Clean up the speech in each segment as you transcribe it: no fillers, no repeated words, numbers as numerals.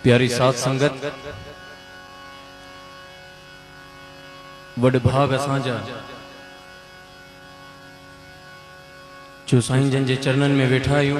प्यारी साध संगत वड भाग असांजा जो साईं जन जे चरणन में वेठा आहियूं।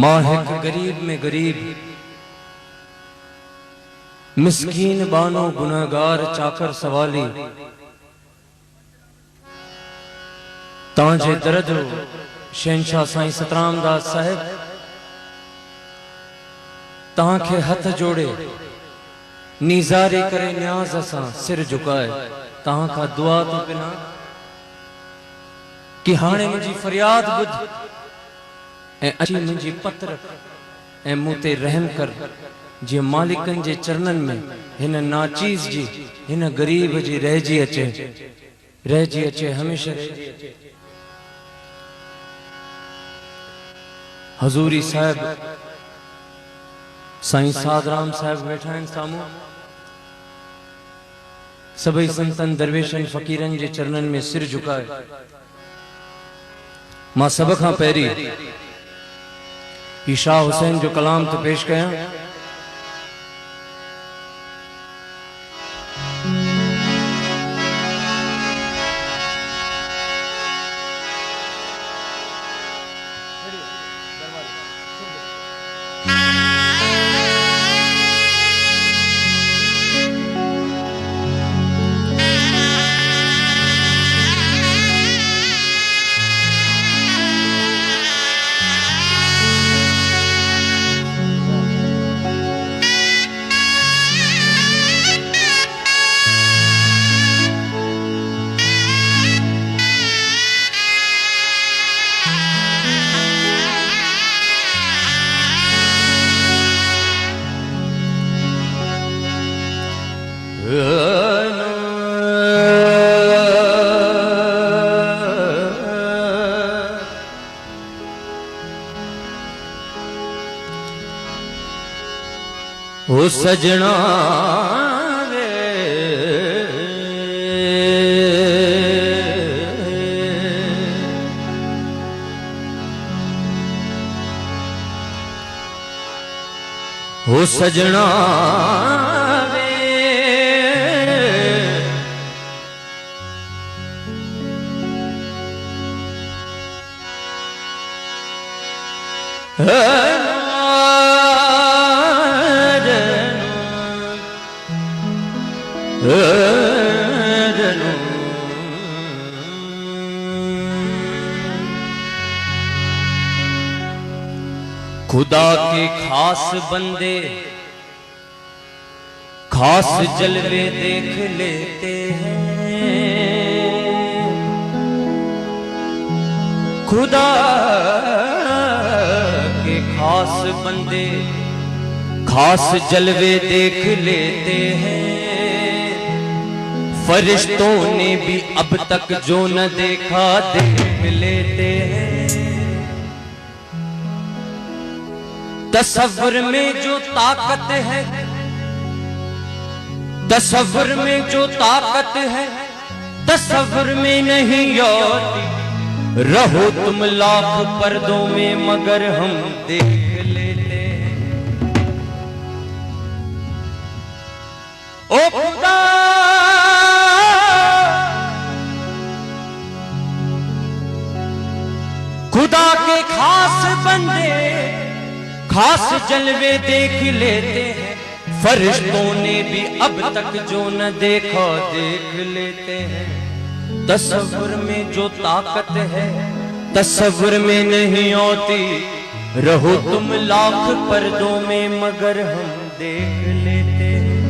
मां हिक गरीब में गरीब मिस्कीन बानो गुनाहगार चाकर सवाली तांजे दर्द शहनशाह साईं सतराम दास साहिब तां के हथ जोड़े नीजारी करे न्याज असां सिर झुकाए तां का दुआ तो बिना कि हाणे मुंहिंजी फरियाद बुध ए अची मुंहिंजी पत रख ए मूं ते रहम कर जे मालिकन जे चरणन में हिन नाचीज जी हिन गरीब जी रहजी अचे हमेशा हजूरी साहब साईं साधराम साहब बैठा आहिनि साम्हूं। सभई संतन दरवेशन फकीरन जे चरणन में सिर झुकाए मां सब खां पहिरीं ही शाह हुसैन जो कलाम तो पेश कयां। ओ सजना वे ओ सजना वे खुदा के खास बंदे खास जलवे देख लेते हैं। खुदा के खास बंदे खास जलवे देख लेते हैं। फरिश्तों ने भी अब तक जो न देखा देख लेते हैं। तसव्वुर में जो ताकत है, तसव्वुर में जो ताकत है तसव्वुर में नहीं आती। रहो तुम लाख पर्दों में मगर हम देख लेते हैं। ओ खुदा खुदा के खास बंदे खास जलवे देख लेते हैं। फरिश्तों ने भी अब तक जो न देखा देख लेते हैं। तसव्वुर में जो ताकत है तसव्वुर में नहीं आती। रहो तुम लाख पर्दों में मगर हम देख लेते हैं।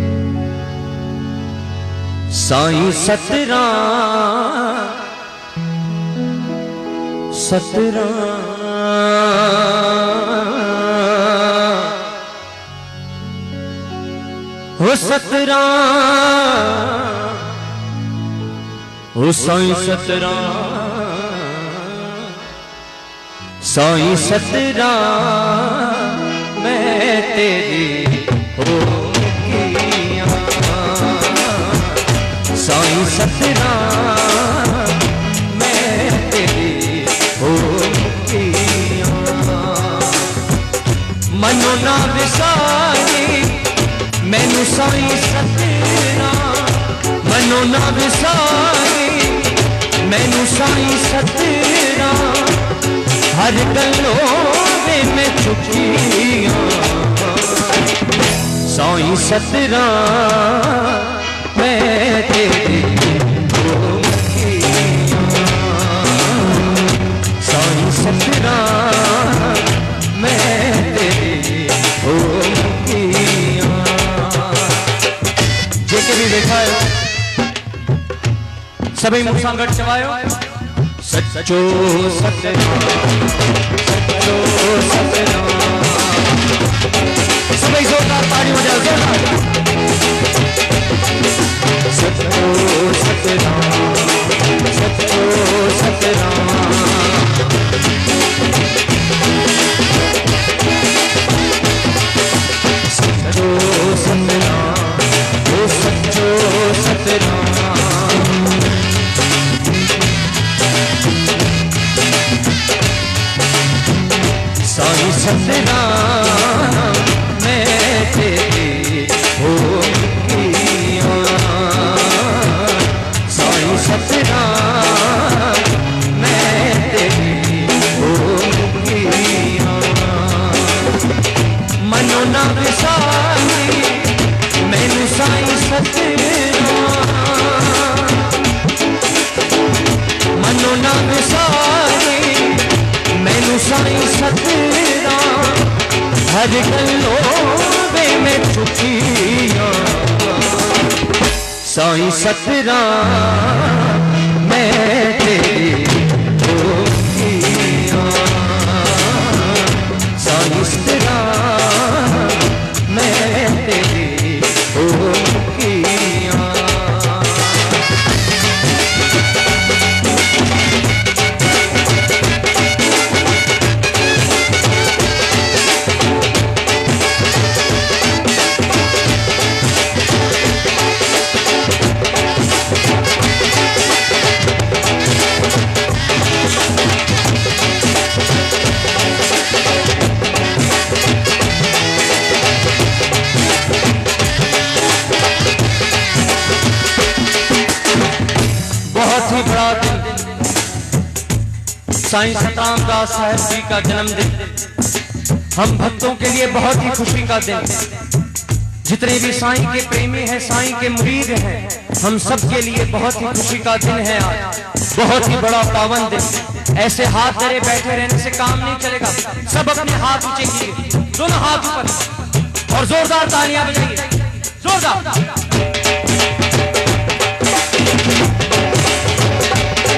साईं सतराम सतराम हो सतराम हो साईं सतराम साईं सतराम मैं तेरी हो किया। साईं सतराम मैं तेरी हो किया। मनो ना विसारी मैनू साई सतराम हर गलों में चुकिया साई सतराम मैं तेरी साई सतराम मैं तेरी हो जेके भी देखा है सभी मुसांगट चवायो सच्चो सतराम सच्चो सतराम सभी जोरदार ताली बजाओ जोरदार सच्चो सतराम सच्चो सतराम सच्चो सतराम ओ सच्चो सतराम साई सतराम मैं तेरी हो किया साई सतराम मैं तेरी हो किया मनो ना विसारी मैनू साई सतराम मनो ना विसारी मैनू साई सतराम हर गलों में चुकिया साई सतराम मैं तेरी हो किया साई सतराम मैं तेरी हो किया साईं सतराम दास साहब जी का जन्मदिन हम भक्तों के लिए बहुत ही खुशी का दिन। जितने भी साईं के प्रेमी हैं, साईं के मुरीद हैं, हम सब के लिए बहुत ही खुशी का दिन है आज, बहुत ही बड़ा पावन दिन। ऐसे हाथ धरे बैठे रहने से काम नहीं चलेगा। सब अपने हाथ ऊंचे कीजिए, दोनों हाथ ऊपर और जोरदार तालियां बजाइए, जोरदार।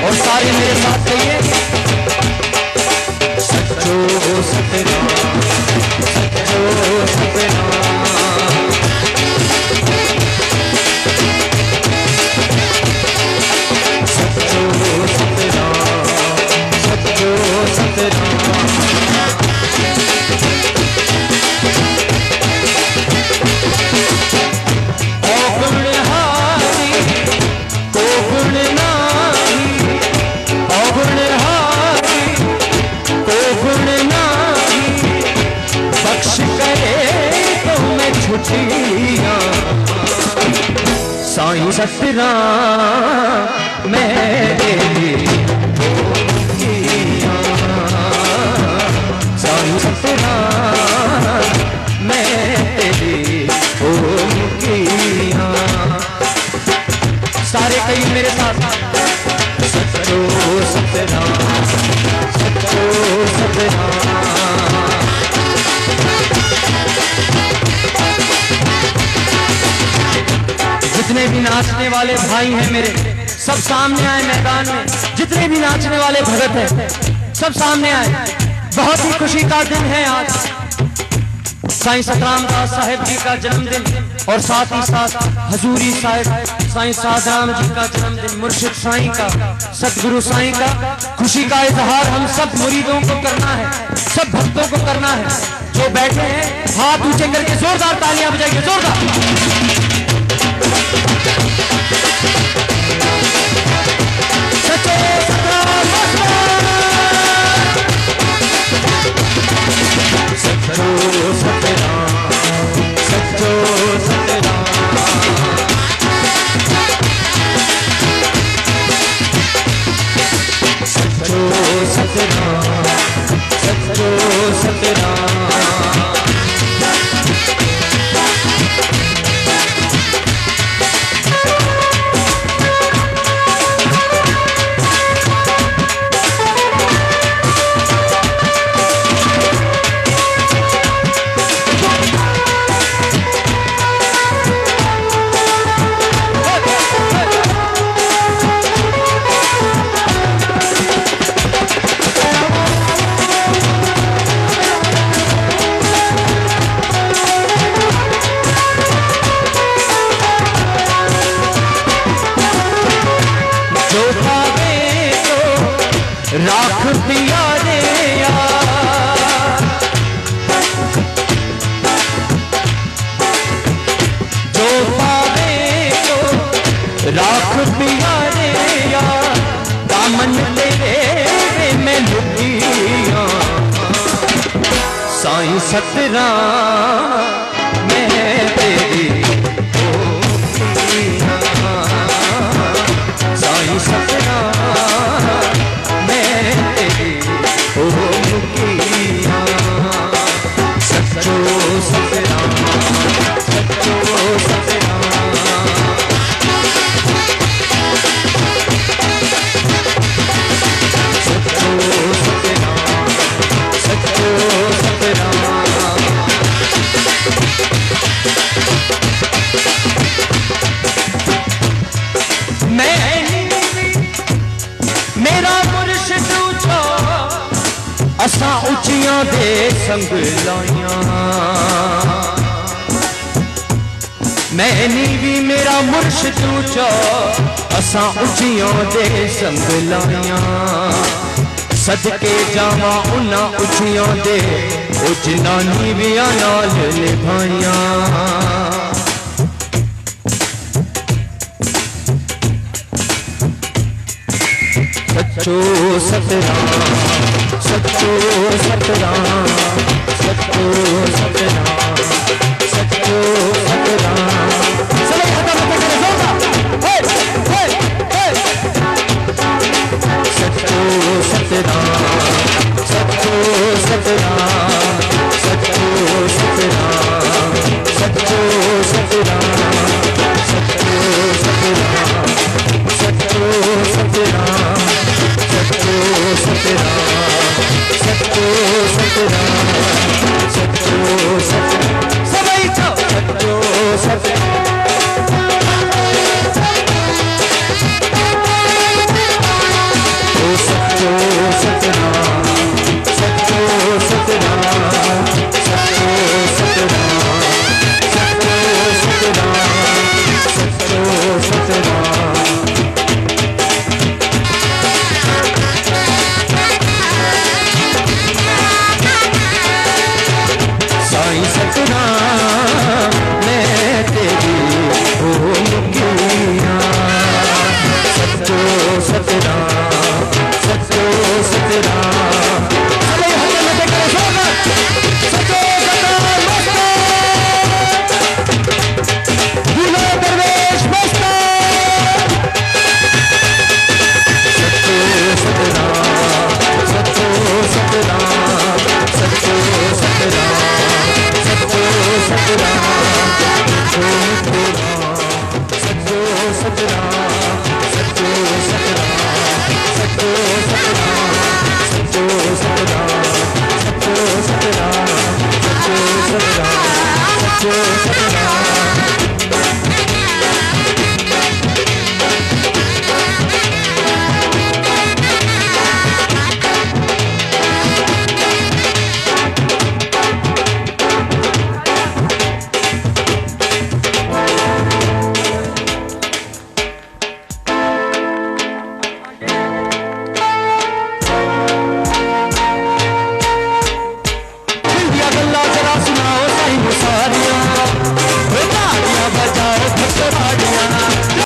और सारे मेरे साथ कहिए सच्चो सतराम सच्चो सतराम सच्चो सतराम सच्चो सतराम ओ गुणहारी को गुण नाही ओ गुणहारी को गुण नाही बख्श करे तो मैं छुटिया साईं सतराम मैं तेरी हो किया साईं सतराम मैं तेरी हो किया। सारे कई मेरे साथ सच्चो सतराम सच्चो सतराम जितने भी नाचने वाले भाई हैं मेरे, सब सामने आए मैदान में। जितने भी नाचने वाले भगत हैं सब सामने आए। बहुत ही खुशी का दिन है आज, साईं सतराम दास साहेब जी का जन्मदिन और साथ ही साथ हजूरी साहिब साईं साधराम जी का जन्मदिन, मुर्शिद साईं का, सतगुरु साईं का। खुशी का इजहार हम सब मुरीदों को करना है, सब भक्तों को करना है। जो बैठे हैं हाथ ऊंचे करके जोरदार तालियां बजाइए, जोरदार। सच्चो सतराम सच्चो सतराम सच्चो सतराम राख प्यारे यार, जो पावे तो राख प्यारे यार, दामन तेरे में लुकिया साईं सतराम मैं तेरी साईं सतराम मैं तेरी मुकिया, सच्चो सतराम सच्चो सतराम, सच्चो सतराम सच्चो सतराम। मेरा मुर्शिद ऊंचा असा उचियां दे संग लाइया, मैं नीवी मेरा मुर्शिद ऊंचा असा उचियां दे संग लाइया, सदके जावा उन्ना उचियां दे ओ जिन्ना नीवियां नाल निभाइया, सच्चो सतराम सच्चो सतराम सच्चो सतराम सच्चो सतराम।